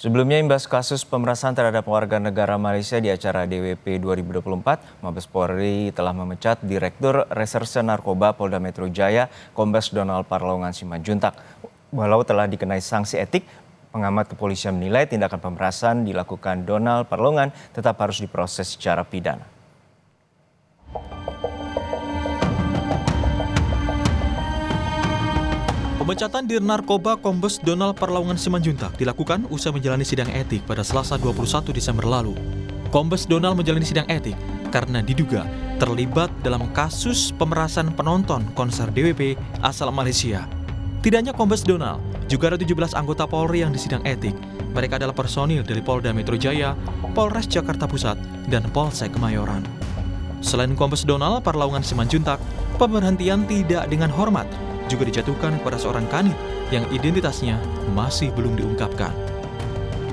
Sebelumnya imbas kasus pemerasan terhadap warga negara Malaysia di acara DWP 2024, Mabes Polri telah memecat Direktur Reserse Narkoba Polda Metro Jaya, Kombes Donald Parlongan Simanjuntak. Walau telah dikenai sanksi etik, pengamat kepolisian menilai tindakan pemerasan dilakukan Donald Parlongan tetap harus diproses secara pidana. Pemecatan Dir Narkoba Kombes Donald Parlongan Simanjuntak dilakukan usai menjalani sidang etik pada Selasa 21 Desember lalu. Kombes Donald menjalani sidang etik karena diduga terlibat dalam kasus pemerasan penonton konser DWP asal Malaysia. Tidak hanya Kombes Donald, juga ada 17 anggota Polri yang disidang etik. Mereka adalah personil dari Polda Metro Jaya, Polres Jakarta Pusat, dan Polsek Kemayoran. Selain Kombes Donald Parlongan Simanjuntak, pemberhentian tidak dengan hormat juga dijatuhkan kepada seorang kanit yang identitasnya masih belum diungkapkan.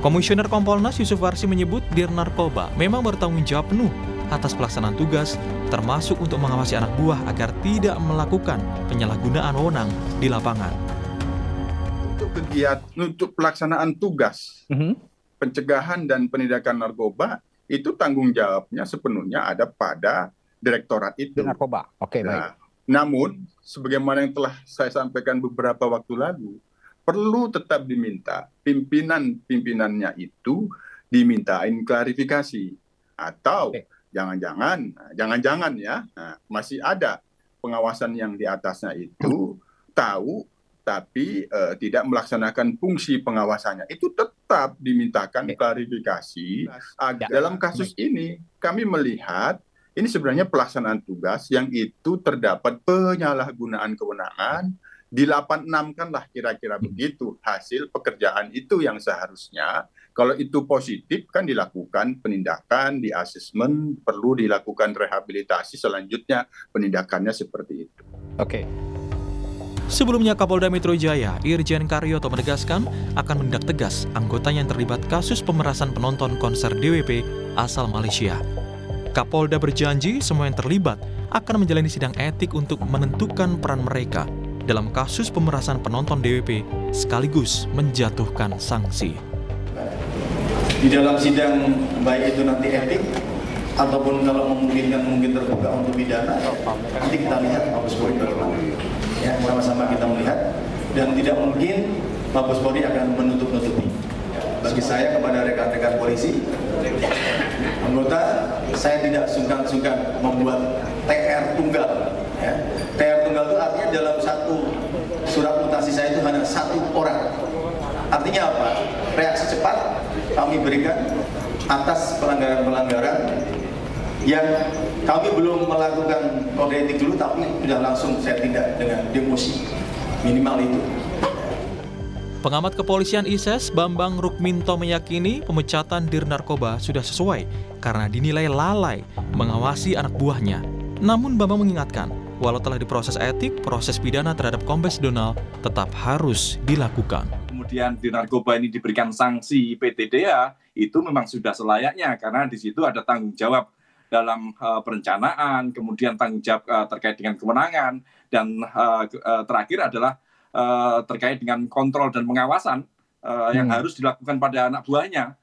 Komisioner Kompolnas Yusuf Warsi menyebut Dir Narkoba memang bertanggung jawab penuh atas pelaksanaan tugas, termasuk untuk mengawasi anak buah agar tidak melakukan penyalahgunaan wewenang di lapangan. Untuk pelaksanaan tugas, pencegahan dan penindakan narkoba, itu tanggung jawabnya sepenuhnya ada pada direktorat itu. Narkoba, oke, baik. Namun, sebagaimana yang telah saya sampaikan beberapa waktu lalu, perlu tetap diminta pimpinannya itu dimintain klarifikasi. Atau jangan-jangan ya, masih ada pengawasan yang di atasnya itu tahu tapi tidak melaksanakan fungsi pengawasannya. Itu tetap dimintakan klarifikasi. Dalam kasus ini kami melihat ini sebenarnya pelaksanaan tugas yang itu terdapat penyalahgunaan kewenangan, di 86 kan lah kira-kira begitu hasil pekerjaan itu yang seharusnya kalau itu positif kan dilakukan penindakan, di asesmen, perlu dilakukan rehabilitasi, selanjutnya penindakannya seperti itu. Oke. Sebelumnya Kapolda Metro Jaya, Irjen Karyoto menegaskan akan menindak tegas anggotanya yang terlibat kasus pemerasan penonton konser DWP asal Malaysia. Kapolda berjanji semua yang terlibat akan menjalani sidang etik untuk menentukan peran mereka dalam kasus pemerasan penonton DWP sekaligus menjatuhkan sanksi. Di dalam sidang baik itu nanti etik ataupun kalau memungkinkan mungkin terbuka untuk pidana, nanti kita lihat Mabes Polri bagaimana. Ya, sama-sama kita melihat dan tidak mungkin Mabes Polri akan menutup-nutupi. Bagi saya kepada rekan-rekan polisi, anggota, saya tidak sungkan-sungkan membuat TR tunggal. Ya. TR tunggal itu artinya dalam satu surat mutasi saya itu hanya satu orang. Artinya apa? Reaksi cepat kami berikan atas pelanggaran-pelanggaran yang kami belum melakukan kode etik dulu, tapi sudah langsung saya tindak dengan demosi. Minimal itu. Pengamat kepolisian ISES Bambang Rukminto meyakini pemecatan Dir Narkoba sudah sesuai karena dinilai lalai mengawasi anak buahnya. Namun Bambang mengingatkan, walau telah diproses etik, proses pidana terhadap Kombes Donald tetap harus dilakukan. Kemudian Dir Narkoba ini diberikan sanksi PTDH, itu memang sudah selayaknya karena di situ ada tanggung jawab dalam perencanaan, kemudian tanggung jawab terkait dengan kewenangan, dan terakhir adalah terkait dengan kontrol dan pengawasan yang harus dilakukan pada anak buahnya.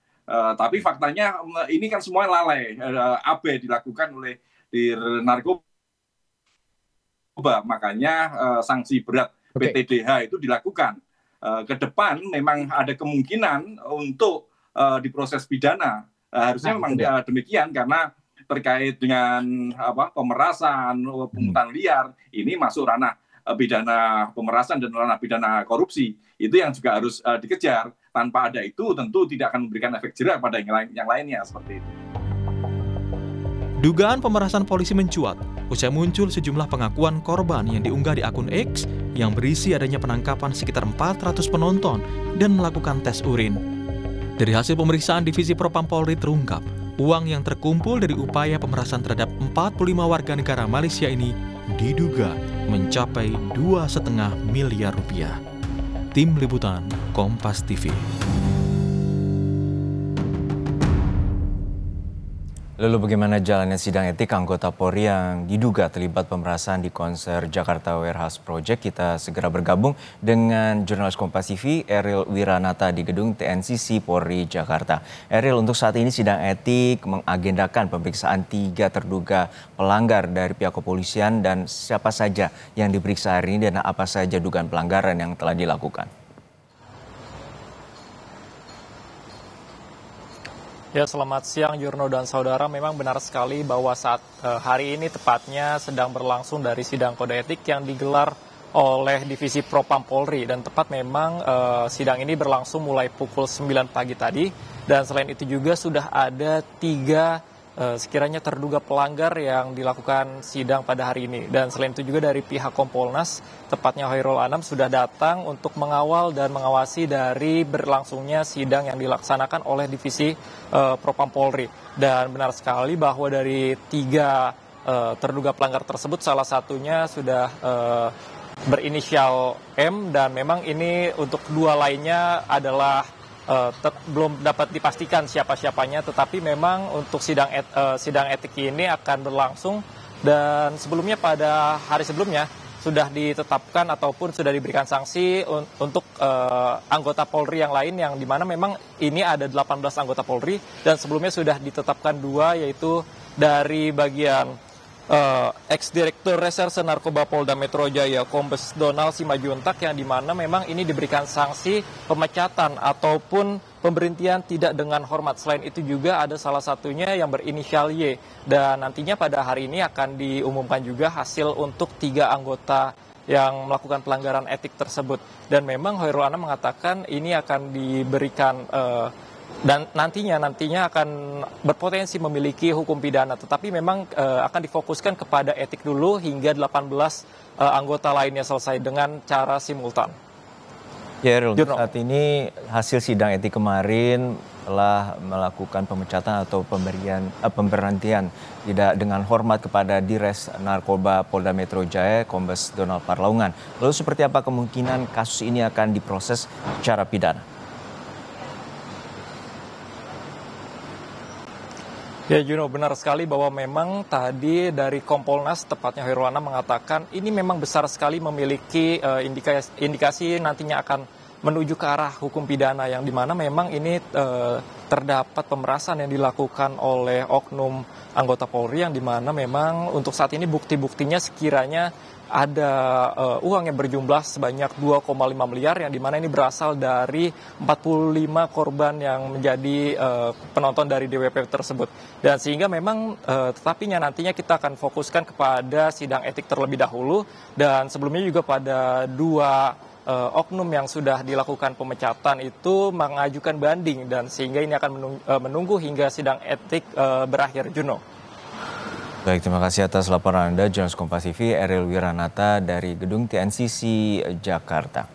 Tapi faktanya ini kan semua lalai, abai dilakukan oleh Dir Narkoba. Makanya sanksi berat PTDH itu dilakukan. Ke depan memang ada kemungkinan untuk diproses pidana. Harusnya memang demikian karena terkait dengan pemerasan, pungutan liar, ini masuk ranah pidana pemerasan dan ranah pidana korupsi. Itu yang juga harus dikejar. Tanpa ada itu tentu tidak akan memberikan efek jerah pada yang lainnya seperti itu. Dugaan pemerasan polisi mencuat usai muncul sejumlah pengakuan korban yang diunggah di akun X yang berisi adanya penangkapan sekitar 400 penonton dan melakukan tes urin. Dari hasil pemeriksaan Divisi Propam Polri terungkap, uang yang terkumpul dari upaya pemerasan terhadap 45 warga negara Malaysia ini diduga mencapai 2,5 miliar rupiah. Tim Liputan Kompas TV. Lalu bagaimana jalannya sidang etik anggota Polri yang diduga terlibat pemerasan di konser Jakarta Warehouse Project? Kita segera bergabung dengan jurnalis Kompas TV Eril Wiranata di gedung TNCC Polri Jakarta. Eril, untuk saat ini sidang etik mengagendakan pemeriksaan 3 terduga pelanggar dari pihak kepolisian, dan siapa saja yang diperiksa hari ini dan apa saja dugaan pelanggaran yang telah dilakukan? Ya, selamat siang Jurno dan saudara. Memang benar sekali bahwa saat hari ini tepatnya sedang berlangsung dari sidang kode etik yang digelar oleh Divisi Propam Polri, dan tepat memang sidang ini berlangsung mulai pukul 9 pagi tadi, dan selain itu juga sudah ada 3 sekiranya terduga pelanggar yang dilakukan sidang pada hari ini. Dan selain itu juga dari pihak Kompolnas, tepatnya Khairul Anam, sudah datang untuk mengawal dan mengawasi dari berlangsungnya sidang yang dilaksanakan oleh Divisi Propam Polri. Dan benar sekali bahwa dari 3 terduga pelanggar tersebut, salah satunya sudah berinisial M, dan memang ini untuk 2 lainnya adalah belum dapat dipastikan siapa-siapanya, tetapi memang untuk sidang etik ini akan berlangsung, dan sebelumnya pada hari sebelumnya sudah ditetapkan ataupun sudah diberikan sanksi untuk anggota Polri yang lain, yang dimana memang ini ada 18 anggota Polri, dan sebelumnya sudah ditetapkan 2, yaitu dari bagian ex-direktur Reserse Narkoba Polda Metro Jaya Kombes Donald Simajuntak, yang dimana memang ini diberikan sanksi pemecatan ataupun pemberhentian tidak dengan hormat. Selain itu juga ada salah satunya yang berinisial Y, dan nantinya pada hari ini akan diumumkan juga hasil untuk 3 anggota yang melakukan pelanggaran etik tersebut. Dan memang Khairul Anam mengatakan ini akan diberikan dan nantinya akan berpotensi memiliki hukum pidana, tetapi memang akan difokuskan kepada etik dulu hingga 18 anggota lainnya selesai dengan cara simultan. Ya, Eril, saat ini hasil sidang etik kemarin telah melakukan pemecatan atau pemberhentian tidak dengan hormat kepada Dires Narkoba Polda Metro Jaya Kombes Donald Parlaungan. Lalu seperti apa kemungkinan kasus ini akan diproses secara pidana? Ya, Juno, benar sekali bahwa memang tadi dari Kompolnas, tepatnya Khairul Anam, mengatakan ini memang besar sekali memiliki indikasi nantinya akan menuju ke arah hukum pidana, yang dimana memang ini terdapat pemerasan yang dilakukan oleh oknum anggota Polri, yang dimana memang untuk saat ini bukti-buktinya sekiranya ada uang yang berjumlah sebanyak 2,5 miliar, yang dimana ini berasal dari 45 korban yang menjadi penonton dari DWP tersebut. Dan sehingga memang tetapinya nantinya kita akan fokuskan kepada sidang etik terlebih dahulu, dan sebelumnya juga pada 2 oknum yang sudah dilakukan pemecatan itu mengajukan banding, dan sehingga ini akan menunggu hingga sidang etik berakhir, Juno. Baik, terima kasih atas laporan Anda, jurnalis Kompas TV Eril Wiranata dari gedung TNCC Jakarta.